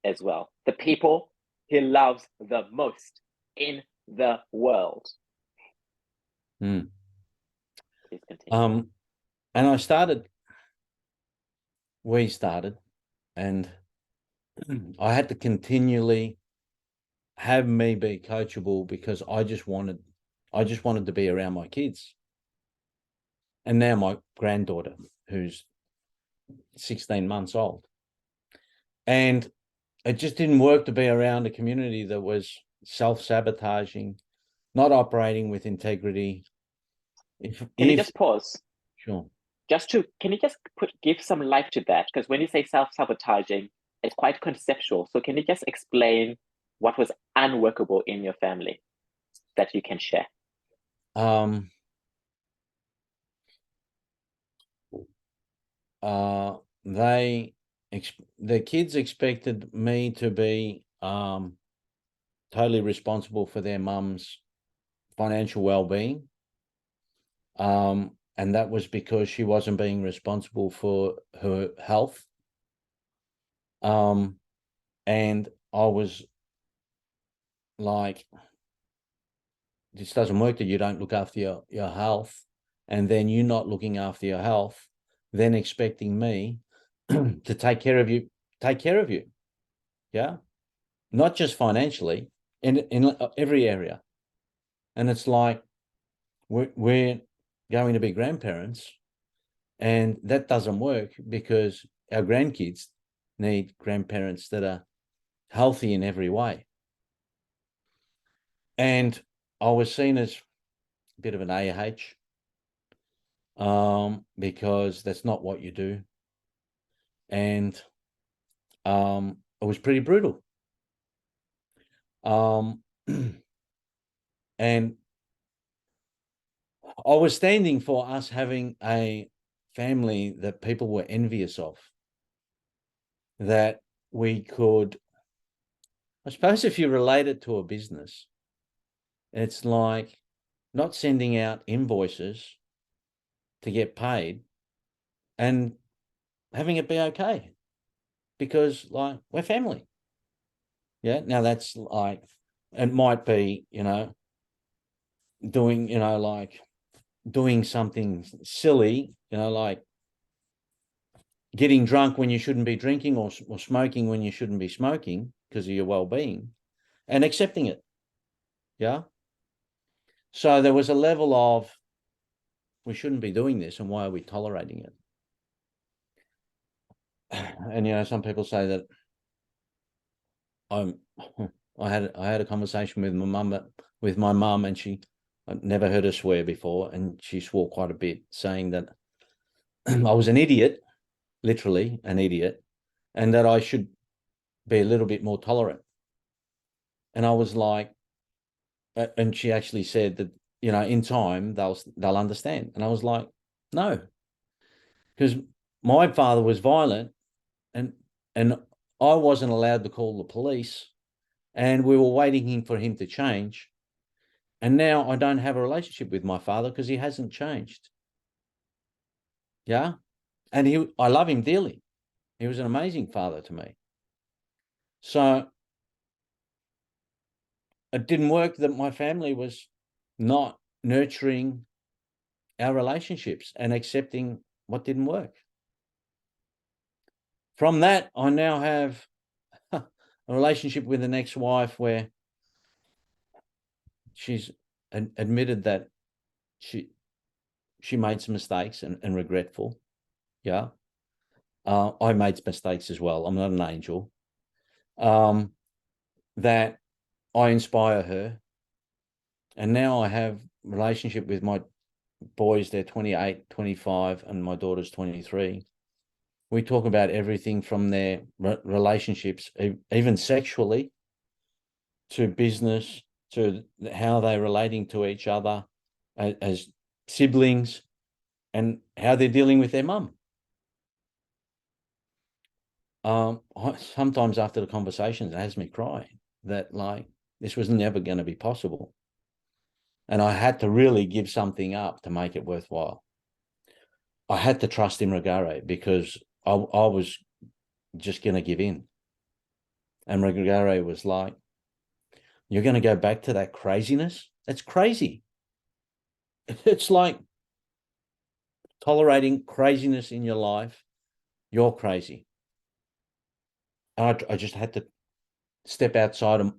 as well. The people he loves the most in the world. Please continue. And we started, and I had to continually have me be coachable because I just wanted to be around my kids. And now my granddaughter, who's 16 months old. And it just didn't work to be around a community that was self-sabotaging, not operating with integrity. Can you just pause? Sure. Can you just give some life to that? Because when you say self-sabotaging, it's quite conceptual. So can you just explain what was unworkable in your family that you can share? The kids expected me to be totally responsible for their mum's financial well-being. And that was because she wasn't being responsible for her health. And I was like, this doesn't work that you don't look after your health, and then you not looking after your health, then expecting me to take care of you. Yeah. Not just financially, in every area. And it's like, we're going to be grandparents, and that doesn't work because our grandkids need grandparents that are healthy in every way. And I was seen as a bit of an AH, because that's not what you do. And it was pretty brutal. And I was standing for us having a family that people were envious of, that we could, I suppose if you relate it to a business, it's like not sending out invoices to get paid and having it be okay, because like we're family. Yeah. Now that's like, it might be, doing something silly, like getting drunk when you shouldn't be drinking, or smoking when you shouldn't be smoking because of your well-being, and accepting it. Yeah. So there was a level of, we shouldn't be doing this, and why are we tolerating it? And some people say that I had a conversation with my mum, and I'd never heard her swear before, and she swore quite a bit, saying that I was an idiot, literally an idiot, and that I should be a little bit more tolerant. And I was like, and she actually said that, you know, in time they'll understand. And I was like, no, because my father was violent, and I wasn't allowed to call the police, and we were waiting for him to change. And now I don't have a relationship with my father because he hasn't changed. Yeah. And I love him dearly. He was an amazing father to me. So it didn't work that my family was not nurturing our relationships and accepting what didn't work. From that, I now have a relationship with an ex-wife where she's admitted that she made some mistakes and regretful. Yeah. I made mistakes as well. I'm not an angel. That I inspire her. And now I have a relationship with my boys. They're 28, 25, and my daughter's 23. We talk about everything from their relationships, even sexually, to business, to how they're relating to each other as siblings, and how they're dealing with their mum. Sometimes after the conversations, it has me cry that, like, this was never going to be possible. And I had to really give something up to make it worthwhile. I had to trust in Rugare because I was just going to give in. And Rugare was like, you're going to go back to that craziness? That's crazy. It's like tolerating craziness in your life. You're crazy. And I just had to step outside of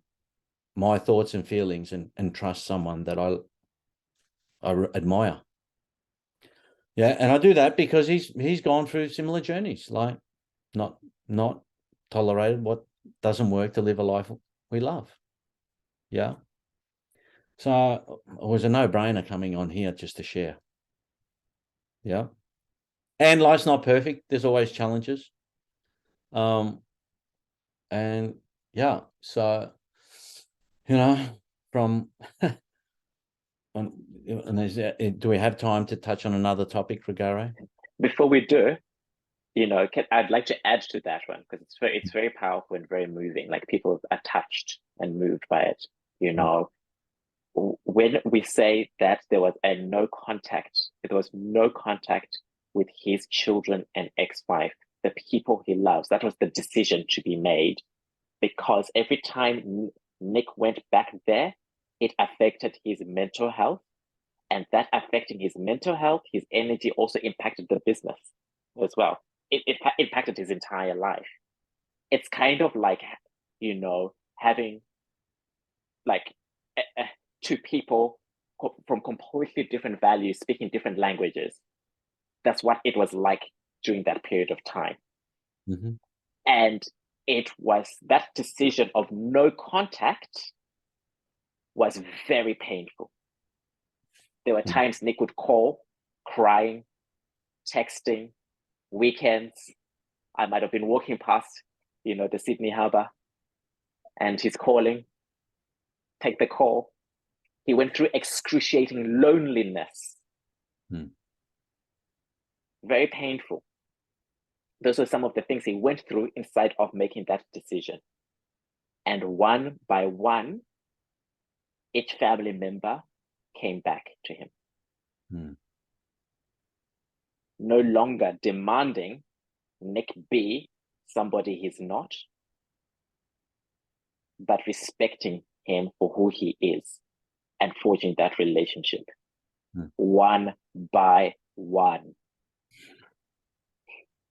my thoughts and feelings and trust someone that I admire. Yeah, and I do that because he's gone through similar journeys, like not tolerated what doesn't work to live a life we love. Yeah. So it was a no-brainer coming on here just to share. Yeah. And life's not perfect. There's always challenges. And yeah, so, you know, from and do we have time to touch on another topic, Rugare? Before we do, you know, I'd like to add to that one because it's very powerful and very moving. Like, people are touched and moved by it. You know, when we say that there was no contact with his children and ex-wife, the people he loves, that was the decision to be made, because every time Nick went back there, it affected his mental health, and that affecting his mental health, his energy also impacted the business as well. It impacted his entire life. It's kind of like, you know, having like two people from completely different values speaking different languages. That's what it was like during that period of time. Mm-hmm. And it was that decision of no contact was very painful. There were times Nick would call, crying, texting, weekends. I might have been walking past, you know, the Sydney Harbour, and he's calling, take the call. He went through excruciating loneliness. Very painful. Those are some of the things he went through inside of making that decision. And one by one, each family member came back to him. No longer demanding Nick be somebody he's not, but respecting him for who he is and forging that relationship one by one.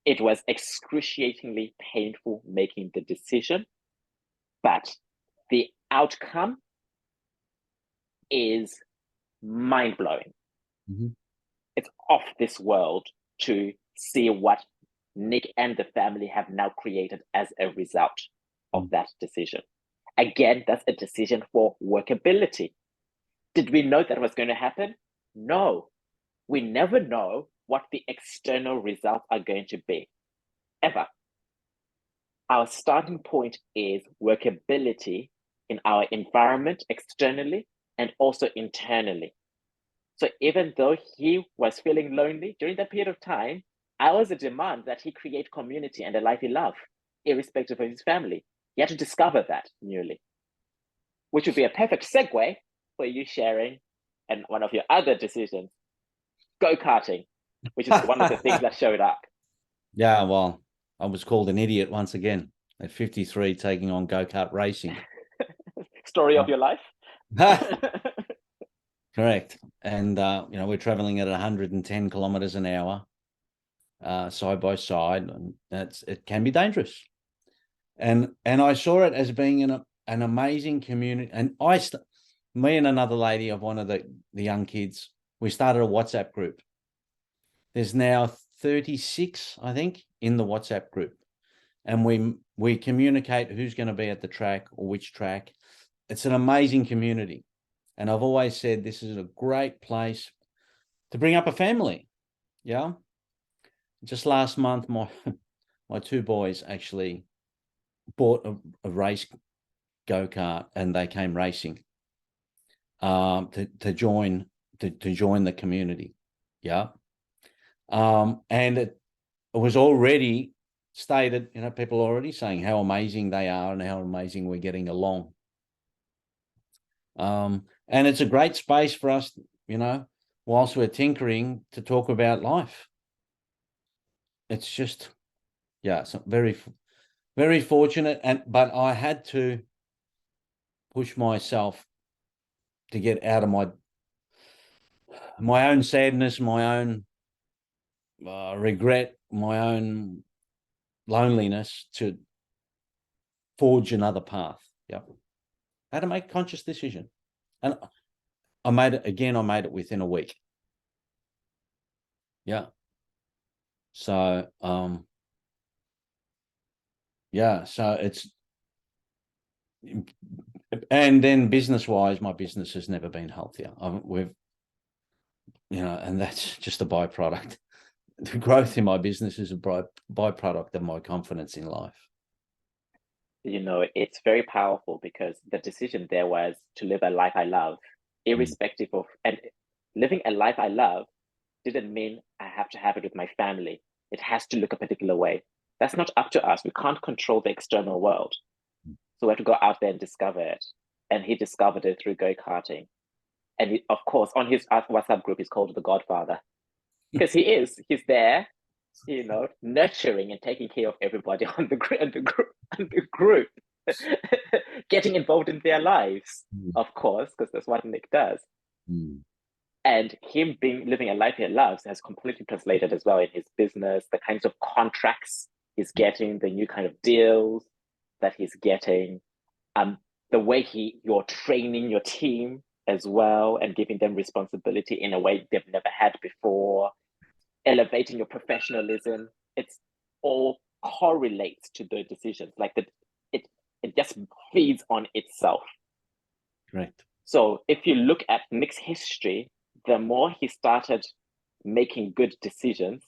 It was excruciatingly painful making the decision, but the outcome is mind-blowing. It's off this world to see what Nick and the family have now created as a result. of that decision. Again, that's a decision for workability. Did we know that was going to happen? No. We never know what the external results are going to be, ever. Our starting point is workability in our environment externally and also internally. So even though he was feeling lonely during that period of time, I was a demand that he create community and a life he loved, irrespective of his family. He had to discover that newly, which would be a perfect segue for you sharing and one of your other decisions, go-karting, which is one of the things that showed up. Yeah, well, I was called an idiot once again at 53, taking on go-kart racing. Story of your life. Correct. And, we're traveling at 110 kilometers an hour, side by side, and it can be dangerous. And I saw it as being an amazing community. And me and another lady of one of the young kids, we started a WhatsApp group. There's now 36, I think, in the WhatsApp group. And we communicate who's going to be at the track or which track. It's an amazing community. And I've always said this is a great place to bring up a family. Yeah. Just last month, my two boys actually bought a race go-kart and they came racing to join the community. Yeah. And it was already stated, people are already saying how amazing they are and how amazing we're getting along. And it's a great space for us, whilst we're tinkering, to talk about life. It's just, so very, very fortunate. But I had to push myself to get out of my own sadness, my own regret, my own loneliness, to forge another path. Yep. I had to make a conscious decision. And I made it within a week. Yeah. So, so it's, and then business-wise, my business has never been healthier. And that's just a byproduct. The growth in my business is a byproduct of my confidence in life. It's very powerful because the decision there was to live a life I love, irrespective of, and living a life I love didn't mean I have to have it with my family. It has to look a particular way. That's not up to us. We can't control the external world. So we have to go out there and discover it. And he discovered it through go-karting. And of course, on his WhatsApp group, he's called the Godfather. Because he's there, nurturing and taking care of everybody on the group, getting involved in their lives, of course, because that's what Nick does. And him living a life he loves has completely translated as well in his business, the kinds of contracts he's getting, the new kind of deals that he's getting, the way you're training your team as well and giving them responsibility in a way they've never had before, elevating your professionalism. It's all correlates to the decisions. Like it just feeds on itself. Correct. So if you look at Nick's history, the more he started making good decisions,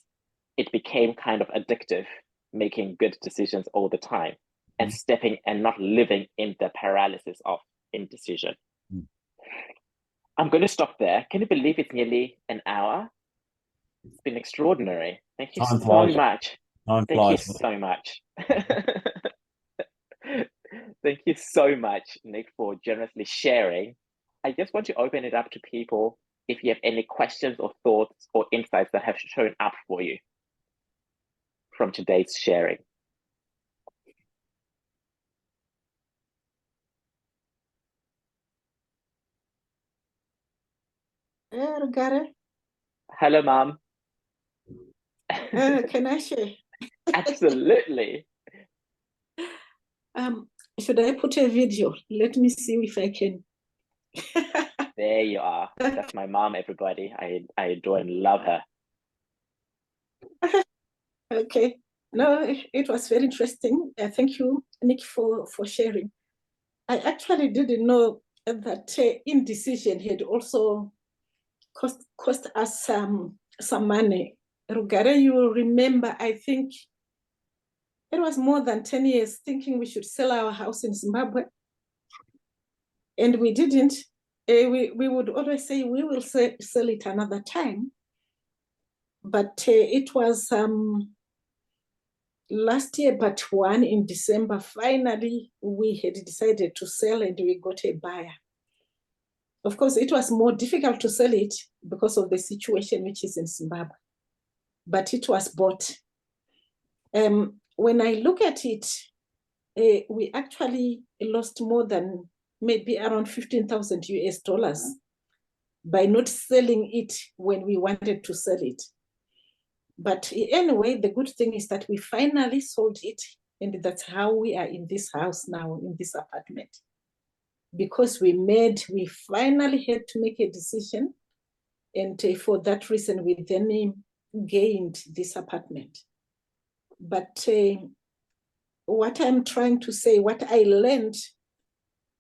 it became kind of addictive, making good decisions all the time and stepping and not living in the paralysis of indecision. I'm going to stop there. Can you believe it's nearly an hour? It's been extraordinary. Thank you so much. Thank you so much. Thank you so much, Nick, for generously sharing. I just want to open it up to people if you have any questions or thoughts or insights that have shown up for you from today's sharing. Rugare. Hello, Mom. Can I share? Absolutely. Should I put a video? Let me see if I can. There you are. That's my mom, everybody. I adore and love her. Okay. No, it was very interesting. Thank you, Nick, for sharing. I actually didn't know that Indecision had also cost us some money. Rugare, you will remember, I think it was more than 10 years thinking we should sell our house in Zimbabwe. And we didn't. We would always say we will sell it another time. But it was last year, but one in December, finally, we had decided to sell and we got a buyer. Of course, it was more difficult to sell it because of the situation which is in Zimbabwe, but it was bought. When I look at it, we actually lost more than maybe around 15,000 US dollars by not selling it when we wanted to sell it. But anyway, the good thing is that we finally sold it, and that's how we are in this house now, in this apartment. Because we finally had to make a decision, and for that reason, we then gained this apartment. But what I'm trying to say, what I learned,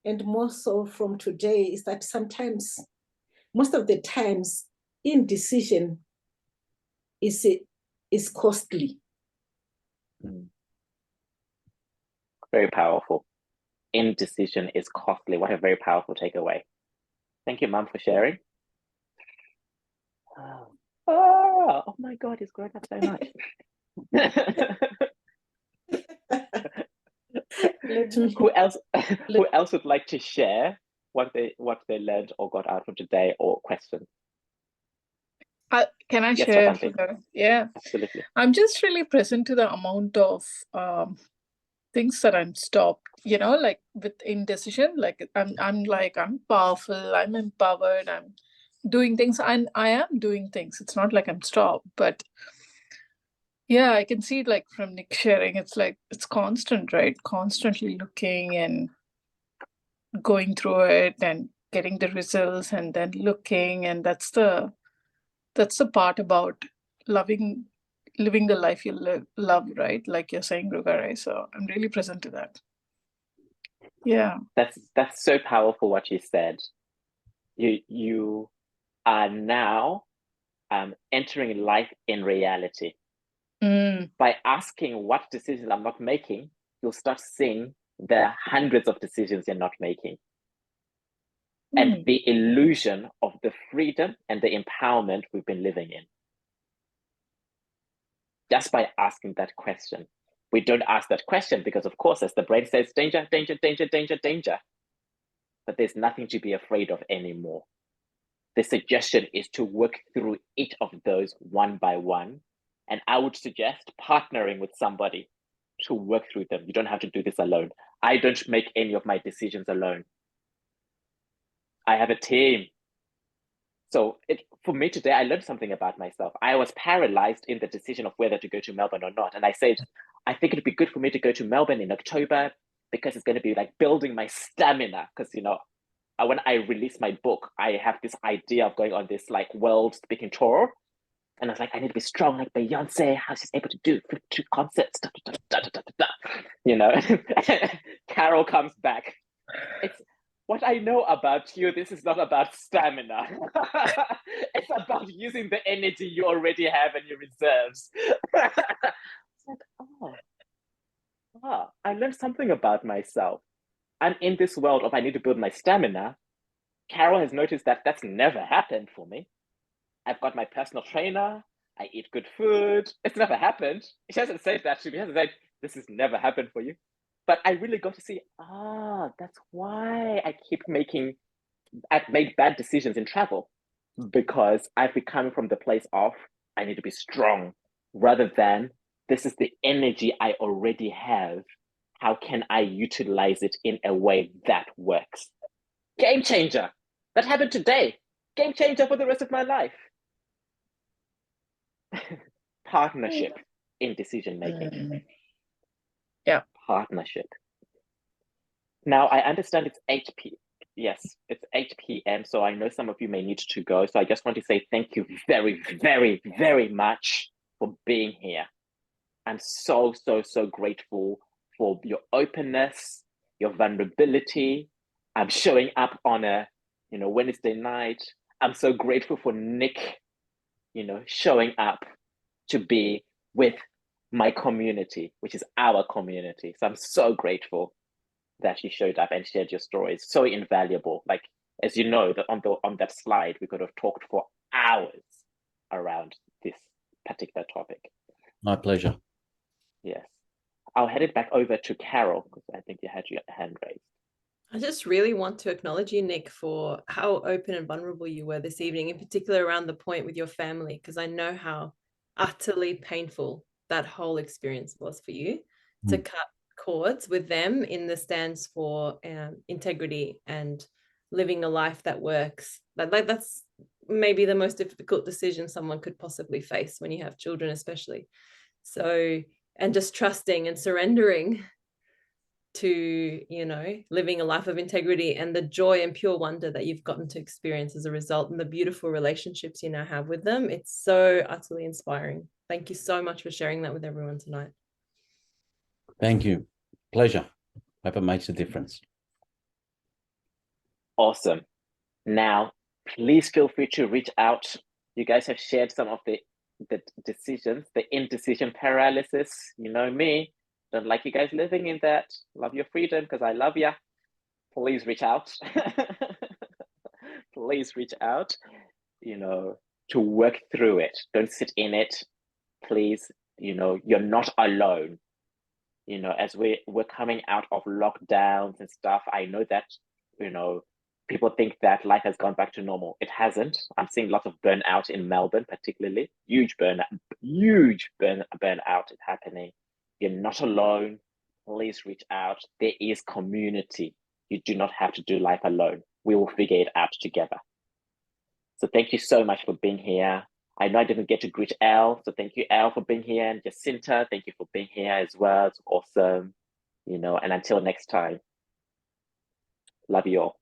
and more so from today, is that sometimes, most of the times, indecision is costly. Very powerful. Indecision is costly. What a very powerful takeaway. Thank you, Mum, for sharing. Oh my God, he's grown up so much. Who else would like to share what they learned or got out from today, or question? Can I Yes, share? Shravani. Yeah, Absolutely. I'm just really present to the amount of things that I'm stopped, like with indecision, like I'm powerful, I'm empowered, I'm doing things, and I am doing things. It's not like I'm stopped, but yeah, I can see it like from Nick sharing, it's like it's constant, right? Constantly looking and going through it and getting the results and then looking, and that's the part about living the life you love, right? Like you're saying, Rugare. So I'm really present to that. Yeah. That's so powerful what you said. You are now entering life in reality. By asking what decisions I'm not making, you'll start seeing the hundreds of decisions you're not making. And the illusion of the freedom and the empowerment we've been living in. Just by asking that question. We don't ask that question because, of course, as the brain says, danger, danger, danger, danger, danger. But there's nothing to be afraid of anymore. The suggestion is to work through each of those one by one. And I would suggest partnering with somebody to work through them. You don't have to do this alone. I don't make any of my decisions alone. I have a team. So for me today, I learned something about myself. I was paralyzed in the decision of whether to go to Melbourne or not. And I said, I think it'd be good for me to go to Melbourne in October because it's going to be like building my stamina. Because, when I release my book, I have this idea of going on this like world speaking tour. And I was like, I need to be strong like Beyonce, how she's able to do 52 concerts. Carol comes back. It's what I know about you. This is not about stamina. It's about using the energy you already have in your reserves. It's like, I learned something about myself. And in this world of I need to build my stamina, Carol has noticed that that's never happened for me. I've got my personal trainer. I eat good food. It's never happened. She hasn't said that to me. She hasn't said, this has never happened for you. But I really got to see, that's why I've made bad decisions in travel, because I've been coming from the place of, I need to be strong, rather than, this is the energy I already have. How can I utilize it in a way that works? Game changer. That happened today. Game changer for the rest of my life. Partnership in decision making. Yeah. Partnership. Now I understand it's 8 p.m. Yes, it's 8 p.m. So I know some of you may need to go. So I just want to say thank you very, very, very much for being here. I'm so, so, so grateful for your openness, your vulnerability. I'm showing up on a, Wednesday night. I'm so grateful for Nick, showing up to be with my community, which is our community. So I'm so grateful that you showed up and shared your stories. So invaluable. Like, as you know, that on that slide, we could have talked for hours around this particular topic. My pleasure. Yes. I'll head it back over to Carol, because I think you had your hand raised. I just really want to acknowledge you, Nick, for how open and vulnerable you were this evening, in particular around the point with your family, because I know how utterly painful that whole experience was for you to cut cords with them in the stance for integrity and living a life that works. Like that's maybe the most difficult decision someone could possibly face when you have children, especially. So, and just trusting and surrendering to, living a life of integrity, and the joy and pure wonder that you've gotten to experience as a result, and the beautiful relationships you now have with them. It's so utterly inspiring. Thank you so much for sharing that with everyone tonight. Thank you. Pleasure. Hope it makes a difference. Awesome. Now, please feel free to reach out. You guys have shared some of the decisions, the indecision paralysis. You know me. Don't like you guys living in that. Love your freedom because I love you. Please reach out. Please reach out, to work through it. Don't sit in it. Please, you're not alone. As we're coming out of lockdowns and stuff, I know that, people think that life has gone back to normal. It hasn't. I'm seeing lots of burnout in Melbourne, particularly. Huge burnout is happening. You're not alone. Please reach out. There is community. You do not have to do life alone. We will figure it out together. So thank you so much for being here. I know I didn't get to greet Elle, so thank you, Elle, for being here. And Jacinta, thank you for being here as well. It's awesome. And until next time, love you all.